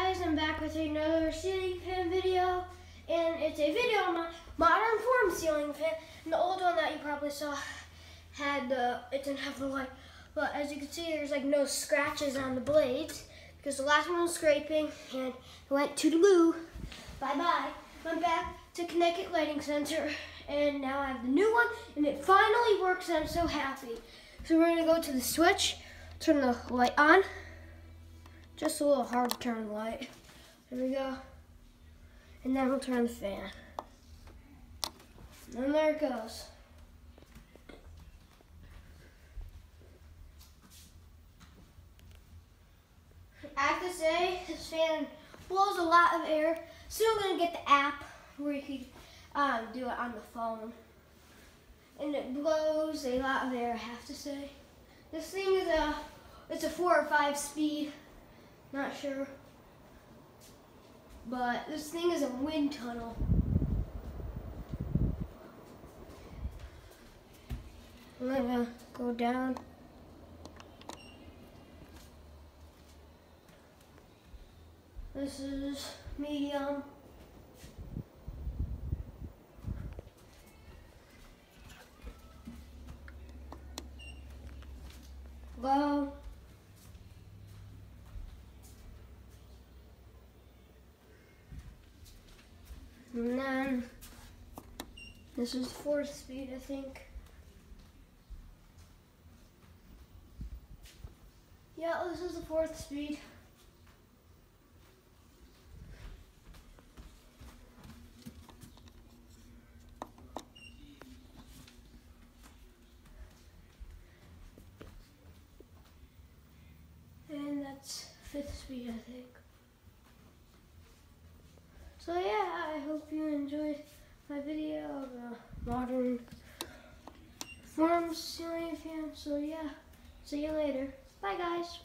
guys, I'm back with another ceiling fan video, and it's a video on my modern form ceiling fan. And the old one that you probably saw had it didn't have the light, but as you can see, there's like no scratches on the blades because the last one was scraping and it went to the loo. Bye bye. I'm back to Connecticut lighting sensor, and now I have the new one, and it finally works. And I'm so happy. So we're gonna go to the switch, turn the light on. Just a little hard to turn the light. There we go. And then we'll turn the fan. And there it goes. I have to say, this fan blows a lot of air. Still gonna get the app where you can do it on the phone. And it blows a lot of air, I have to say. This thing is it's a 4 or 5 speed. Not sure, but this thing is a wind tunnel. I'm gonna go down. This is medium. Low. And then this is 4th speed, I think. Yeah, this is the 4th speed. And that's 5th speed, I think. So yeah, I hope you enjoyed my video of a modern form ceiling fan. So yeah, see you later. Bye guys.